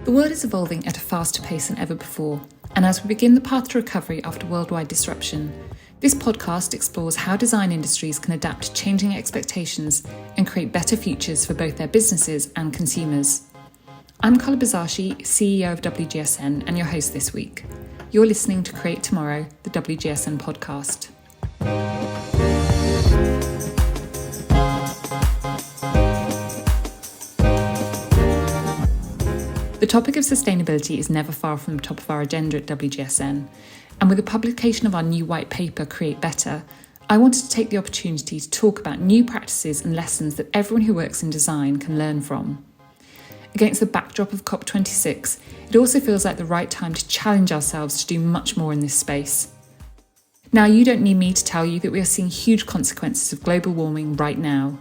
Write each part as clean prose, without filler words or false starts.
The world is evolving at a faster pace than ever before, and as we begin the path to recovery after worldwide disruption, this podcast explores how design industries can adapt to changing expectations and create better futures for both their businesses and consumers. I'm Carla Bizashi, CEO of WGSN and your host this week. You're listening to Create Tomorrow, the WGSN podcast. The topic of sustainability is never far from the top of our agenda at WGSN, and with the publication of our new white paper, Create Better, I wanted to take the opportunity to talk about new practices and lessons that everyone who works in design can learn from. Against the backdrop of COP26, it also feels like the right time to challenge ourselves to do much more in this space. Now, you don't need me to tell you that we are seeing huge consequences of global warming right now.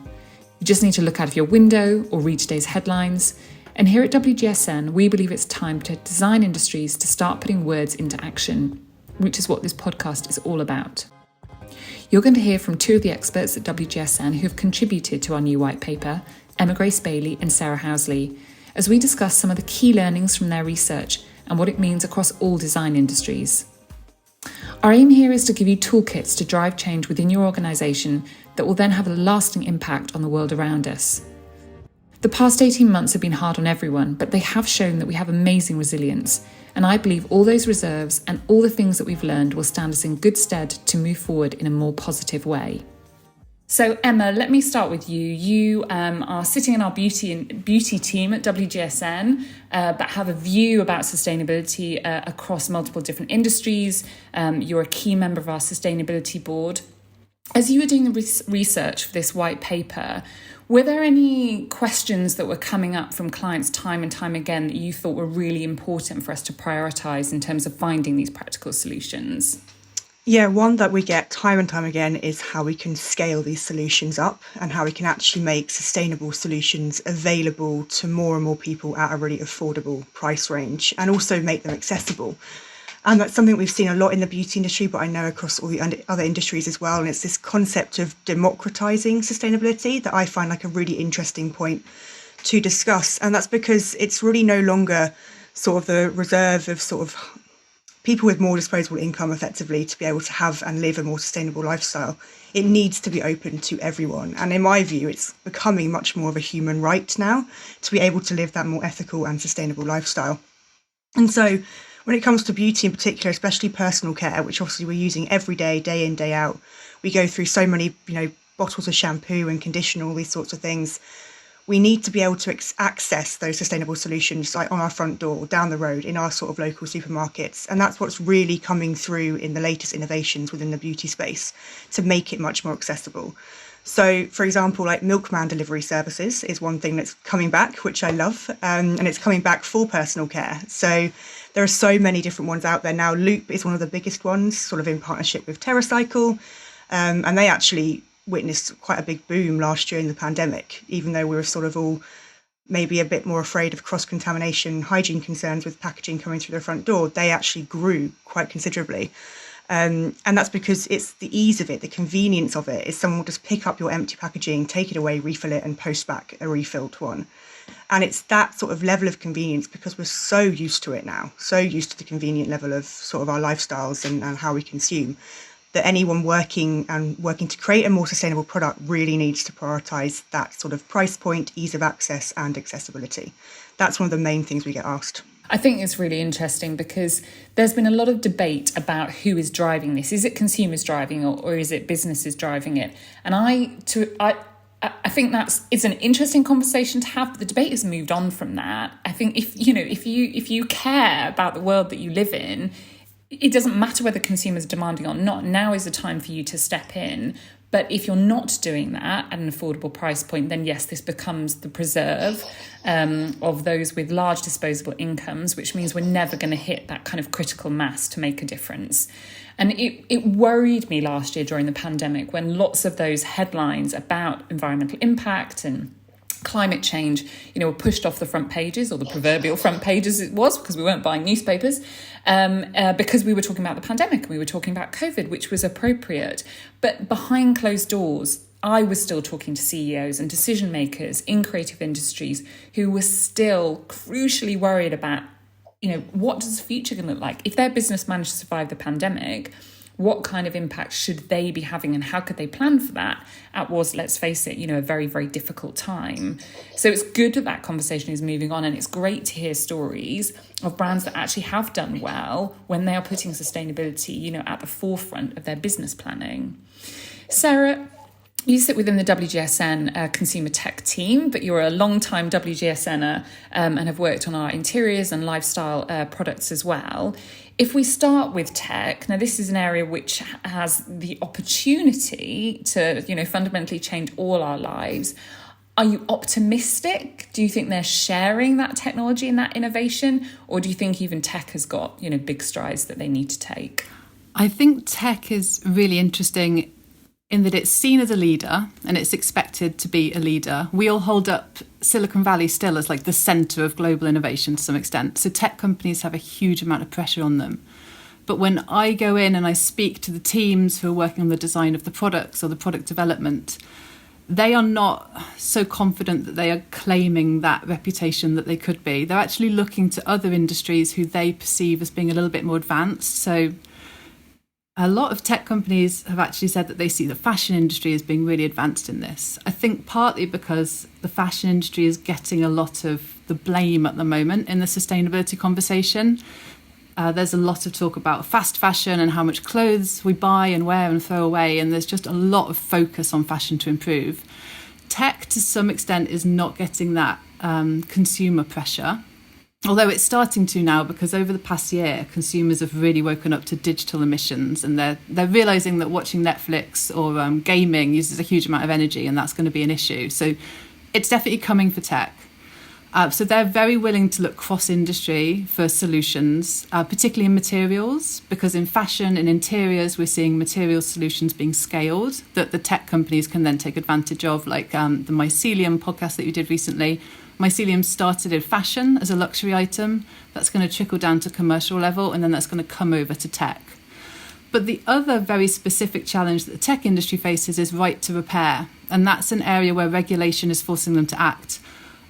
You just need to look out of your window or read today's headlines. And here at WGSN, we believe it's time to design industries to start putting words into action, which is what this podcast is all about. You're going to hear from two of the experts at WGSN who have contributed to our new white paper, Emma Grace Bailey and Sarah Housley, as we discuss some of the key learnings from their research and what it means across all design industries. Our aim here is to give you toolkits to drive change within your organisation that will then have a lasting impact on the world around us. The past 18 months have been hard on everyone, but they have shown that we have amazing resilience, and I believe all those reserves and all the things that we've learned will stand us in good stead to move forward in a more positive way. So Emma, let me start with you. You are sitting in our beauty team at WGSN, but have a view about sustainability across multiple different industries. You're a key member of our sustainability board. As you were doing the research for this white paper, were there any questions that were coming up from clients time and time again that you thought were really important for us to prioritise in terms of finding these practical solutions? Yeah, one that we get time and time again is how we can scale these solutions up and how we can actually make sustainable solutions available to more and more people at a really affordable price range and also make them accessible. And that's something we've seen a lot in the beauty industry, but I know across all the other industries as well. And it's this concept of democratizing sustainability that I find like a really interesting point to discuss. And that's because it's really no longer sort of the reserve of sort of people with more disposable income effectively to be able to have and live a more sustainable lifestyle. It needs to be open to everyone. And in my view, it's becoming much more of a human right now to be able to live that more ethical and sustainable lifestyle. And so when it comes to beauty in particular, especially personal care, which obviously we're using every day, day in, day out, we go through so many, bottles of shampoo and conditioner, all these sorts of things. We need to be able to access those sustainable solutions like on our front door, down the road, in our sort of local supermarkets. And that's what's really coming through in the latest innovations within the beauty space to make it much more accessible. So, for example, like milkman delivery services is one thing that's coming back, which I love, and it's coming back for personal care. So there are so many different ones out there now. Loop is one of the biggest ones, sort of in partnership with TerraCycle, and they actually witnessed quite a big boom last year in the pandemic, even though we were sort of all maybe a bit more afraid of cross-contamination, hygiene concerns with packaging coming through their front door. They actually grew quite considerably. And that's because it's the ease of it, the convenience of it, is someone will just pick up your empty packaging, take it away, refill it and post back a refilled one. And it's that sort of level of convenience because we're so used to it now, so used to the convenient level of sort of our lifestyles and how we consume, that anyone working to create a more sustainable product really needs to prioritise that sort of price point, ease of access and accessibility. That's one of the main things we get asked. I think it's really interesting because there's been a lot of debate about who is driving this. Is it consumers driving it or is it businesses driving it? And I think it's an interesting conversation to have, but the debate has moved on from that. I think if you care about the world that you live in, it doesn't matter whether consumers are demanding or not. Now is the time for you to step in. But if you're not doing that at an affordable price point, then yes, this becomes the preserve of those with large disposable incomes, which means we're never going to hit that kind of critical mass to make a difference. And it worried me last year during the pandemic when lots of those headlines about environmental impact and climate change, were pushed off the front pages, or the proverbial front pages it was, because we weren't buying newspapers, because we were talking about the pandemic and we were talking about COVID, which was appropriate. But behind closed doors, I was still talking to CEOs and decision makers in creative industries who were still crucially worried about, what does the future going to look like? If their business managed to survive the pandemic, what kind of impact should they be having and how could they plan for that at was, let's face it, a very, very difficult time. So it's good that conversation is moving on, and it's great to hear stories of brands that actually have done well when they are putting sustainability, at the forefront of their business planning. Sarah, you sit within the WGSN consumer tech team, but you're a long-time WGSNer and have worked on our interiors and lifestyle products as well. If we start with tech, now this is an area which has the opportunity to, fundamentally change all our lives. Are you optimistic? Do you think they're sharing that technology and that innovation? Or do you think even tech has got, big strides that they need to take? I think tech is really interesting in that it's seen as a leader and it's expected to be a leader. We all hold up Silicon Valley still as like the centre of global innovation to some extent. So tech companies have a huge amount of pressure on them. But when I go in and I speak to the teams who are working on the design of the products or the product development, they are not so confident that they are claiming that reputation that they could be. They're actually looking to other industries who they perceive as being a little bit more advanced. So a lot of tech companies have actually said that they see the fashion industry as being really advanced in this. I think partly because the fashion industry is getting a lot of the blame at the moment in the sustainability conversation. There's a lot of talk about fast fashion and how much clothes we buy and wear and throw away, and there's just a lot of focus on fashion to improve. Tech, to some extent, is not getting that consumer pressure. Although it's starting to now, because over the past year, consumers have really woken up to digital emissions, and they're realising that watching Netflix or gaming uses a huge amount of energy, and that's going to be an issue. So it's definitely coming for tech. So they're very willing to look cross-industry for solutions, particularly in materials, because in fashion and interiors, we're seeing material solutions being scaled that the tech companies can then take advantage of, like the Mycelium podcast that you did recently. Mycelium started in fashion as a luxury item. That's going to trickle down to commercial level, and then that's going to come over to tech. But the other very specific challenge that the tech industry faces is right to repair. And that's an area where regulation is forcing them to act.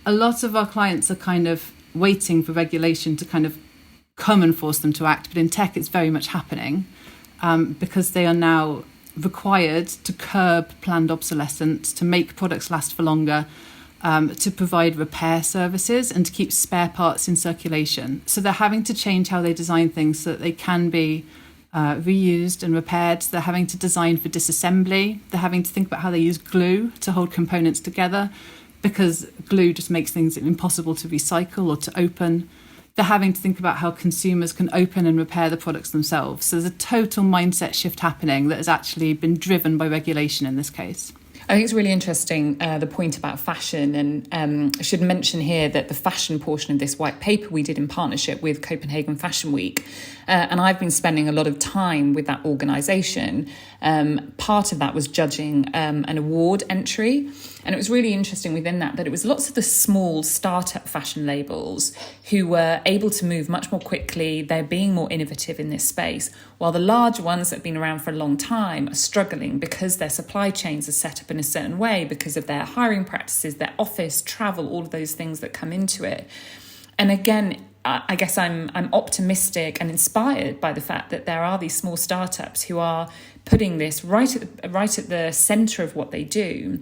A lot of our clients are kind of waiting for regulation to kind of come and force them to act. But in tech, it's very much happening because they are now required to curb planned obsolescence, to make products last for longer, to provide repair services and to keep spare parts in circulation. So they're having to change how they design things so that they can be reused and repaired. They're having to design for disassembly. They're having to think about how they use glue to hold components together, because glue just makes things impossible to recycle or to open. They're having to think about how consumers can open and repair the products themselves. So there's a total mindset shift happening that has actually been driven by regulation in this case. I think it's really interesting, the point about fashion, and I should mention here that the fashion portion of this white paper we did in partnership with Copenhagen Fashion Week, and I've been spending a lot of time with that organisation. Part of that was judging an award entry, and it was really interesting within that it was lots of the small startup fashion labels who were able to move much more quickly. They're being more innovative in this space, while the large ones that have been around for a long time are struggling because their supply chains are set up in a certain way because of their hiring practices, their office, travel, all of those things that come into it. And again, I guess I'm optimistic and inspired by the fact that there are these small startups who are putting this right at the centre of what they do.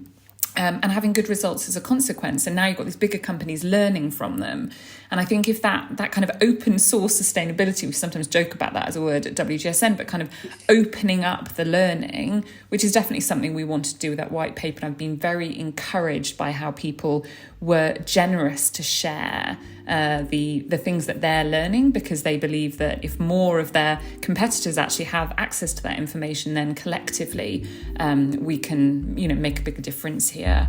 And having good results as a consequence. And now you've got these bigger companies learning from them. And I think if that kind of open source sustainability, we sometimes joke about that as a word at WGSN, but kind of opening up the learning, which is definitely something we want to do with that white paper. And I've been very encouraged by how people were generous to share the things that they're learning, because they believe that if more of their competitors actually have access to that information, then collectively we can, make a bigger difference here.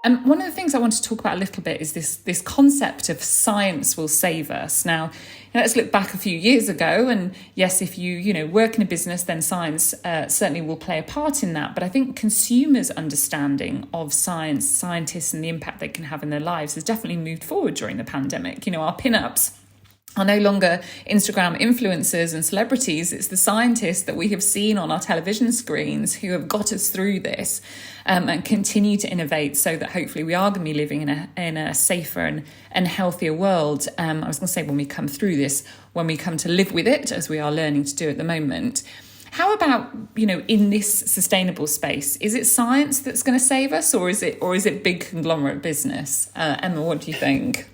And one of the things I want to talk about a little bit is this concept of science will save us. Now, let's look back a few years ago, and yes, if you work in a business, then science certainly will play a part in that. But I think consumers' understanding of science, scientists, and the impact they can have in their lives has definitely moved forward during the pandemic. Our pin-ups are no longer Instagram influencers and celebrities. It's the scientists that we have seen on our television screens who have got us through this and continue to innovate so that hopefully we are going to be living in a safer and healthier world. I was going to say when we come through this, when we come to live with it, as we are learning to do at the moment. How about, in this sustainable space, is it science that's going to save us, or is it big conglomerate business? Emma, what do you think?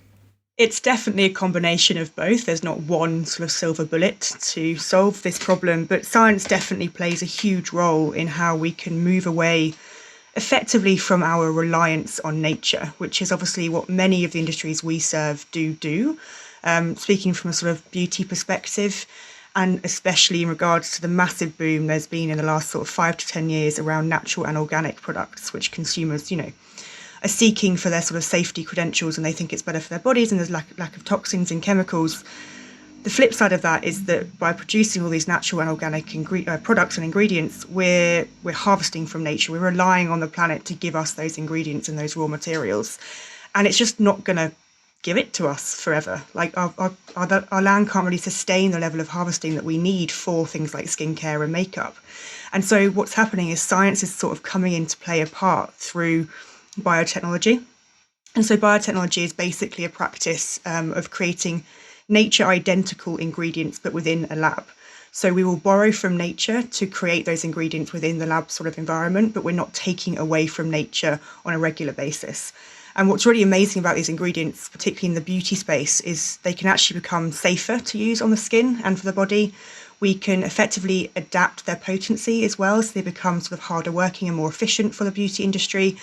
It's definitely a combination of both. There's not one sort of silver bullet to solve this problem, but science definitely plays a huge role in how we can move away effectively from our reliance on nature, which is obviously what many of the industries we serve do. Speaking from a sort of beauty perspective, and especially in regards to the massive boom there's been in the last sort of 5 to 10 years around natural and organic products, which consumers, are seeking for their sort of safety credentials, and they think it's better for their bodies, and there's lack of toxins and chemicals. The flip side of that is that by producing all these natural and organic products and ingredients, we're harvesting from nature. We're relying on the planet to give us those ingredients and those raw materials, and it's just not going to give it to us forever. Like our land can't really sustain the level of harvesting that we need for things like skincare and makeup. And so what's happening is science is sort of coming in to play a part through biotechnology. And so biotechnology is basically a practice of creating nature identical ingredients but within a lab. So we will borrow from nature to create those ingredients within the lab sort of environment, but we're not taking away from nature on a regular basis. And what's really amazing about these ingredients, particularly in the beauty space, is they can actually become safer to use on the skin and for the body. We can effectively adapt their potency as well, so they become sort of harder working and more efficient for the beauty industry.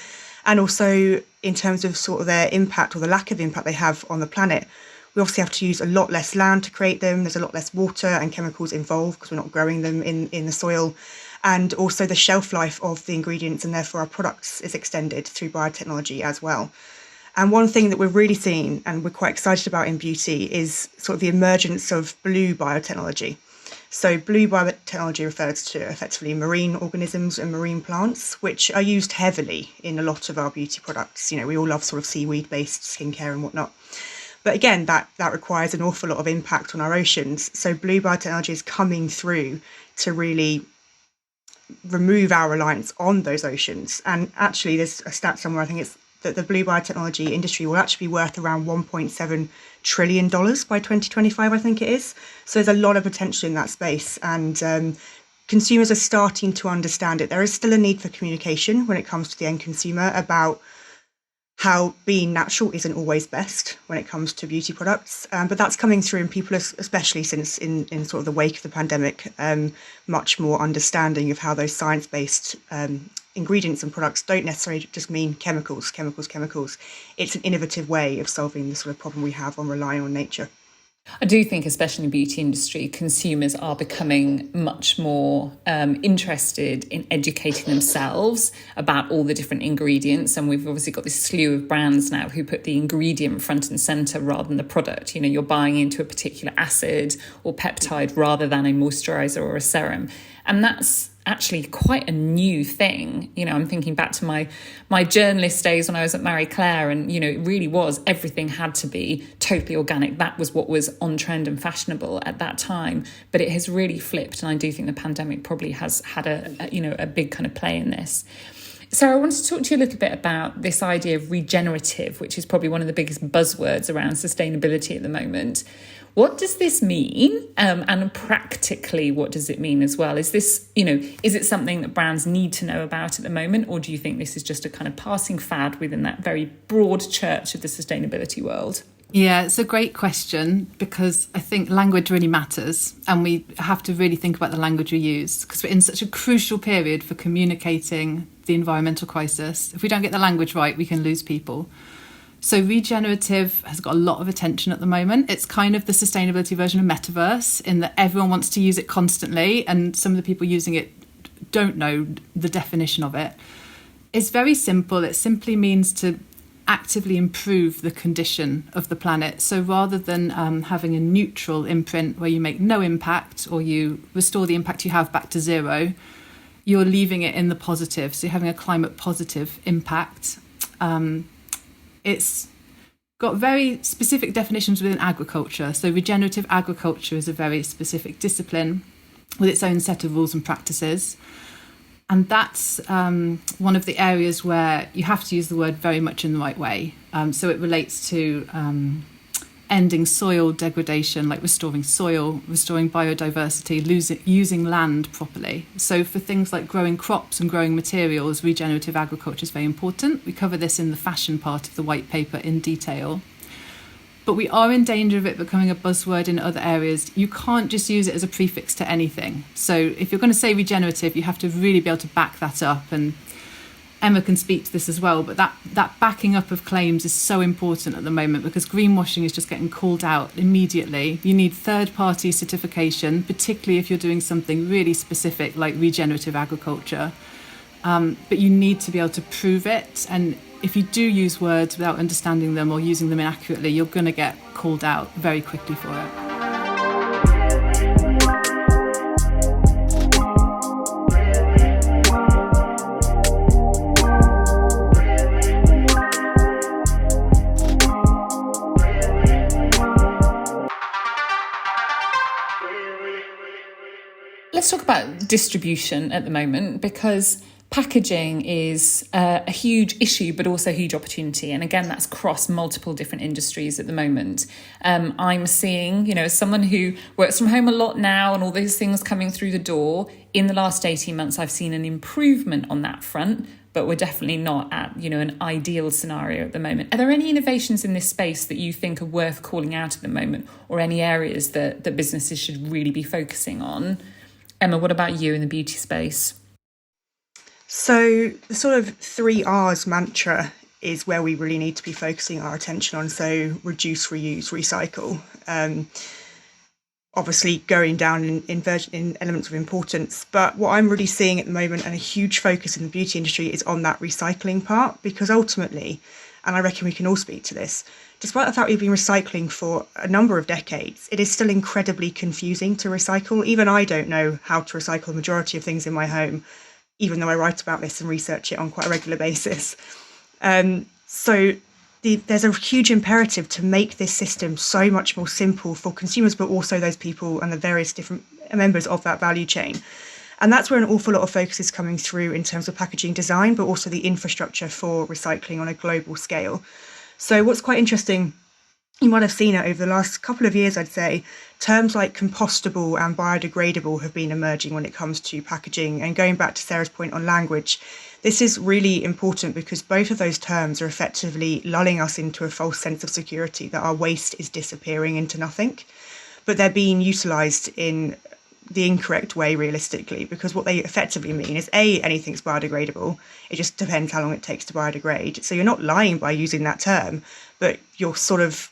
And also in terms of sort of their impact or the lack of impact they have on the planet, we obviously have to use a lot less land to create them. There's a lot less water and chemicals involved because we're not growing them in the soil. And also the shelf life of the ingredients and therefore our products is extended through biotechnology as well. And one thing that we're really seeing and we're quite excited about in beauty is sort of the emergence of blue biotechnology. So blue biotechnology refers to effectively marine organisms and marine plants, which are used heavily in a lot of our beauty products. We all love sort of seaweed-based skincare and whatnot. But again, that requires an awful lot of impact on our oceans. So blue biotechnology is coming through to really remove our reliance on those oceans. And actually, there's a stat somewhere, I think it's that the blue biotechnology industry will actually be worth around $1.7 trillion by 2025, I think it is. So there's a lot of potential in that space, and consumers are starting to understand it. There is still a need for communication when it comes to the end consumer about how being natural isn't always best when it comes to beauty products. But that's coming through, and people, especially since in sort of the wake of the pandemic, much more understanding of how those science-based ingredients and products don't necessarily just mean chemicals. It's an innovative way of solving the sort of problem we have on relying on nature. I do think, especially in the beauty industry, consumers are becoming much more interested in educating themselves about all the different ingredients. And we've obviously got this slew of brands now who put the ingredient front and centre rather than the product. You're buying into a particular acid or peptide rather than a moisturiser or a serum. And that's actually quite a new thing. I'm thinking back to my journalist days when I was at Marie Claire, and it really was, everything had to be totally organic. That was what was on trend and fashionable at that time. But it has really flipped, and I do think the pandemic probably has had a big kind of play in this. So I wanted to talk to you a little bit about this idea of regenerative, which is probably one of the biggest buzzwords around sustainability at the moment. What does this mean? And practically, what does it mean as well? Is this, is it something that brands need to know about at the moment? Or do you think this is just a kind of passing fad within that very broad church of the sustainability world? Yeah, it's a great question, because I think language really matters, and we have to really think about the language we use, because we're in such a crucial period for communicating the environmental crisis. If we don't get the language right, we can lose people. So regenerative has got a lot of attention at the moment. It's kind of the sustainability version of metaverse, in that everyone wants to use it constantly, and some of the people using it don't know the definition of it. It's very simple. It simply means to actively improve the condition of the planet. So rather than having a neutral imprint where you make no impact or you restore the impact you have back to zero, you're leaving it in the positive. So you're having a climate positive impact. It's got very specific definitions within agriculture. So regenerative agriculture is a very specific discipline with its own set of rules and practices. And that's one of the areas where you have to use the word very much in the right way. So it relates to ending soil degradation, like restoring soil, restoring biodiversity, using land properly. So for things like growing crops and growing materials, regenerative agriculture is very important. We cover this in the fashion part of the white paper in detail. But we are in danger of it becoming a buzzword in other areas. You can't just use it as a prefix to anything. So if you're going to say regenerative, you have to really be able to back that up. And Emma can speak to this as well, but that backing up of claims is so important at the moment because greenwashing is just getting called out immediately. You need third-party certification, particularly if you're doing something really specific like regenerative agriculture. But you need to be able to prove it. And if you do use words without understanding them or using them inaccurately, you're going to get called out very quickly for it. Let's talk about distribution at the moment, because packaging is a huge issue, but also a huge opportunity. And again, that's across multiple different industries at the moment. I'm seeing, as someone who works from home a lot now and all those things coming through the door, in the last 18 months, I've seen an improvement on that front, but we're definitely not at, an ideal scenario at the moment. Are there any innovations in this space that you think are worth calling out at the moment, or any areas that businesses should really be focusing on? Emma, what about you in the beauty space? So the sort of 3Rs mantra is where we really need to be focusing our attention on. So reduce, reuse, recycle. Obviously going down in elements of importance. But what I'm really seeing at the moment, and a huge focus in the beauty industry, is on that recycling part, because ultimately, and I reckon we can all speak to this, despite the fact we've been recycling for a number of decades, it is still incredibly confusing to recycle. Even I don't know how to recycle the majority of things in my home, even though I write about this and research it on quite a regular basis. There's a huge imperative to make this system so much more simple for consumers, but also those people and the various different members of that value chain. And that's where an awful lot of focus is coming through in terms of packaging design, but also the infrastructure for recycling on a global scale. So what's quite interesting, you might have seen it over the last couple of years, I'd say, terms like compostable and biodegradable have been emerging when it comes to packaging. And going back to Sarah's point on language, this is really important because both of those terms are effectively lulling us into a false sense of security that our waste is disappearing into nothing. But they're being utilised in the incorrect way, realistically, because what they effectively mean is anything's biodegradable. It just depends how long it takes to biodegrade. So you're not lying by using that term, but you're sort of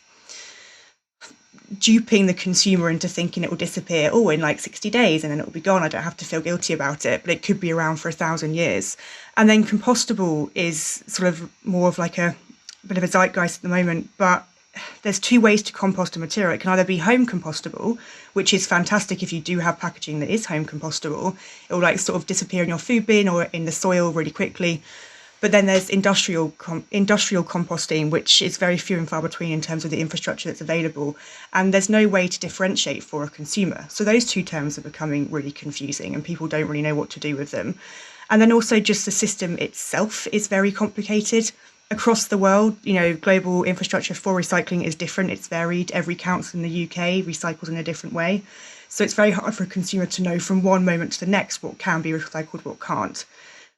duping the consumer into thinking it will disappear in like 60 days and then it will be gone. I don't have to feel guilty about it, but it could be around for 1,000 years. And then compostable is sort of more of like a bit of a zeitgeist at the moment, but there's two ways to compost a material. It can either be home compostable, which is fantastic if you do have packaging that is home compostable. It will like sort of disappear in your food bin or in the soil really quickly. But then there's industrial composting, which is very few and far between in terms of the infrastructure that's available. And there's no way to differentiate for a consumer. So those two terms are becoming really confusing and people don't really know what to do with them. And then also just the system itself is very complicated. Across the world, global infrastructure for recycling is different. It's varied. Every council in the UK recycles in a different way. So it's very hard for a consumer to know from one moment to the next what can be recycled, what can't.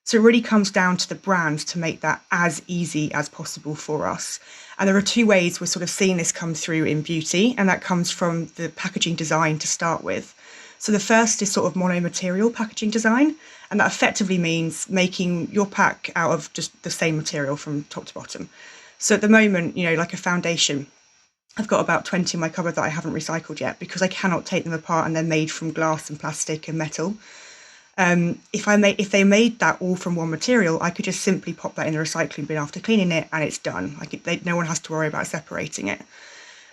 So it really comes down to the brands to make that as easy as possible for us. And there are two ways we're sort of seeing this come through in beauty, and that comes from the packaging design to start with. So the first is sort of mono-material packaging design, and that effectively means making your pack out of just the same material from top to bottom. So at the moment, like a foundation, I've got about 20 in my cupboard that I haven't recycled yet because I cannot take them apart, and they're made from glass and plastic and metal. If they made that all from one material, I could just simply pop that in the recycling bin after cleaning it, and it's done. No one has to worry about separating it.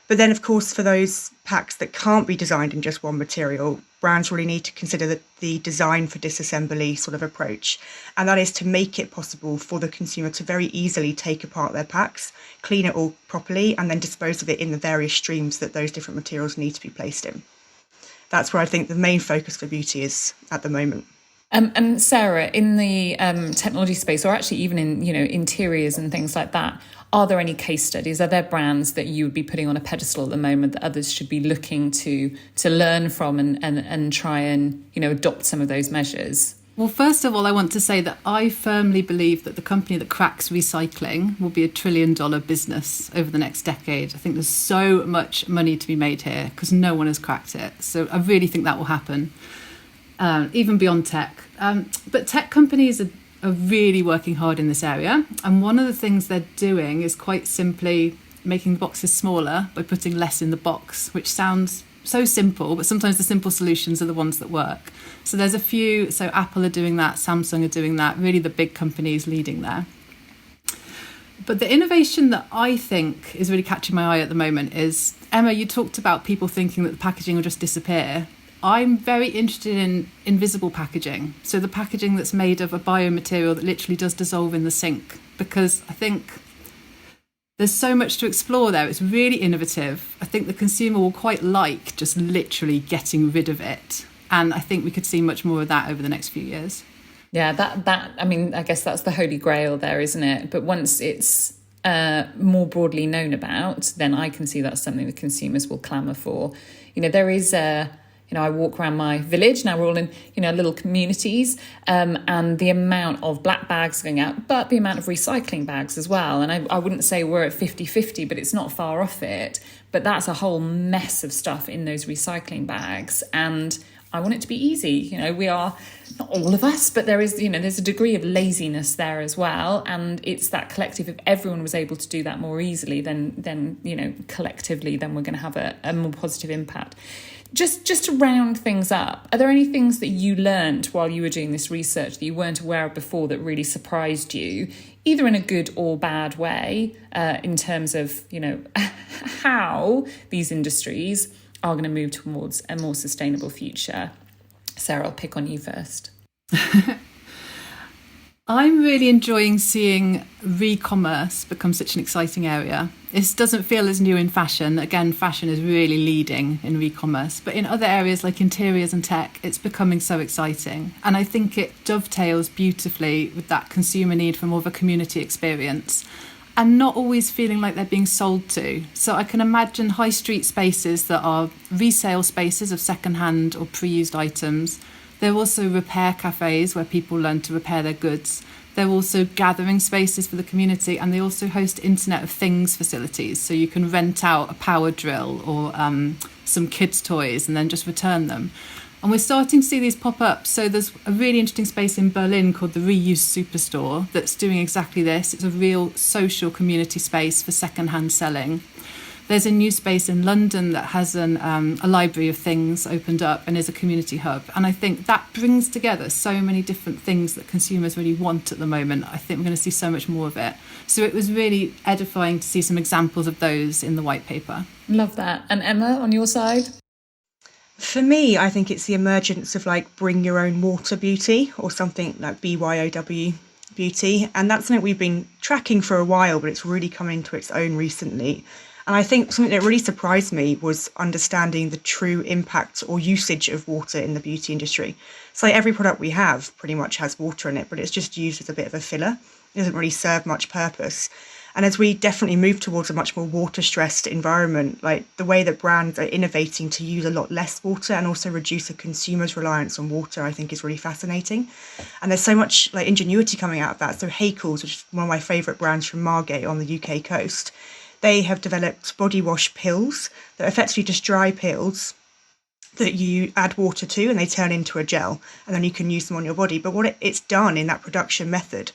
But then, of course, for those packs that can't be designed in just one material, brands really need to consider the design for disassembly sort of approach. And that is to make it possible for the consumer to very easily take apart their packs, clean it all properly, and then dispose of it in the various streams that those different materials need to be placed in. That's where I think the main focus for beauty is at the moment. And Sarah, in the technology space, or actually even in interiors and things like that, are there any case studies? Are there brands that you would be putting on a pedestal at the moment that others should be looking to learn from and try and adopt some of those measures? Well, first of all, I want to say that I firmly believe that the company that cracks recycling will be $1 trillion business over the next decade. I think there's so much money to be made here because no one has cracked it. So I really think that will happen. Even beyond tech. But tech companies are really working hard in this area. And one of the things they're doing is quite simply making the boxes smaller by putting less in the box, which sounds so simple, but sometimes the simple solutions are the ones that work. So there's a few, so Apple are doing that, Samsung are doing that, really the big companies leading there. But the innovation that I think is really catching my eye at the moment is, Emma, you talked about people thinking that the packaging will just disappear. I'm very interested in invisible packaging. So the packaging that's made of a biomaterial that literally does dissolve in the sink, because I think there's so much to explore there. It's really innovative. I think the consumer will quite like just literally getting rid of it. And I think we could see much more of that over the next few years. Yeah, that I mean, I guess that's the holy grail there, isn't it? But once it's more broadly known about, then I can see that's something that consumers will clamour for. There is I walk around my village now. We're all in, little communities, and the amount of black bags going out, but the amount of recycling bags as well. And I wouldn't say we're at 50-50, but it's not far off it. But that's a whole mess of stuff in those recycling bags. And I want it to be easy. We are, not all of us, but there is, there's a degree of laziness there as well. And it's that collective, if everyone was able to do that more easily, then collectively, then we're going to have a more positive impact. Just to round things up, are there any things that you learned while you were doing this research that you weren't aware of before that really surprised you, either in a good or bad way, in terms of, how these industries are going to move towards a more sustainable future? Sarah, I'll pick on you first. I'm really enjoying seeing re-commerce become such an exciting area. It doesn't feel as new in fashion. Again, fashion is really leading in re-commerce. But in other areas like interiors and tech, it's becoming so exciting. And I think it dovetails beautifully with that consumer need for more of a community experience and not always feeling like they're being sold to. So I can imagine high street spaces that are resale spaces of secondhand or pre-used items. There are also repair cafes where people learn to repair their goods. They're also gathering spaces for the community, and they also host Internet of Things facilities. So you can rent out a power drill or some kids' toys and then just return them. And we're starting to see these pop up. So there's a really interesting space in Berlin called the Reuse Superstore that's doing exactly this. It's a real social community space for secondhand selling. There's a new space in London that has a library of things opened up and is a community hub. And I think that brings together so many different things that consumers really want at the moment. I think we're going to see so much more of it. So it was really edifying to see some examples of those in the white paper. Love that. And Emma, on your side? For me, I think it's the emergence of bring your own water beauty, or something like BYOW beauty. And that's something we've been tracking for a while, but it's really come into its own recently. And I think something that really surprised me was understanding the true impact or usage of water in the beauty industry. So every product we have pretty much has water in it, but it's just used as a bit of a filler. It doesn't really serve much purpose. And as we definitely move towards a much more water-stressed environment, the way that brands are innovating to use a lot less water and also reduce a consumer's reliance on water, I think is really fascinating. And there's so much ingenuity coming out of that. So Hakel's, which is one of my favourite brands from Margate on the UK coast, they have developed body wash pills that are effectively just dry pills that you add water to and they turn into a gel, and then you can use them on your body. But what it's done in that production method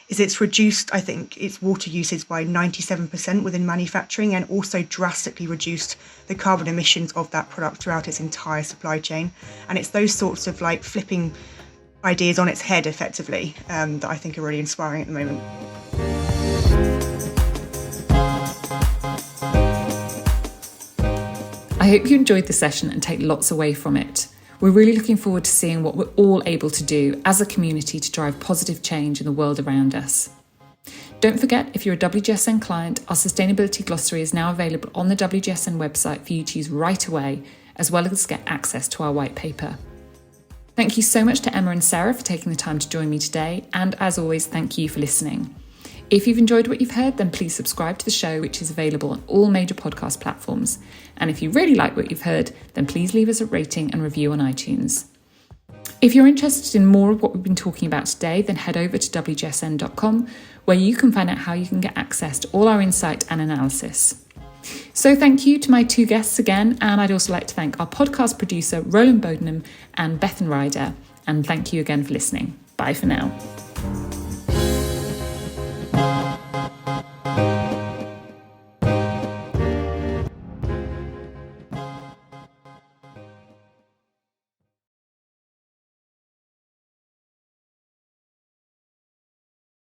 is it's reduced, I think, its water usage by 97% within manufacturing, and also drastically reduced the carbon emissions of that product throughout its entire supply chain. And it's those sorts of flipping ideas on its head effectively, that I think are really inspiring at the moment. I hope you enjoyed the session and take lots away from it. We're really looking forward to seeing what we're all able to do as a community to drive positive change in the world around us. Don't forget, if you're a WGSN client, our sustainability glossary is now available on the WGSN website for you to use right away, as well as get access to our white paper. Thank you so much to Emma and Sarah for taking the time to join me today, and as always, thank you for listening. If you've enjoyed what you've heard, then please subscribe to the show, which is available on all major podcast platforms. And if you really like what you've heard, then please leave us a rating and review on iTunes. If you're interested in more of what we've been talking about today, then head over to WGSN.com, where you can find out how you can get access to all our insight and analysis. So thank you to my two guests again, and I'd also like to thank our podcast producer, Roland Bodenham and Bethan Ryder, and thank you again for listening. Bye for now.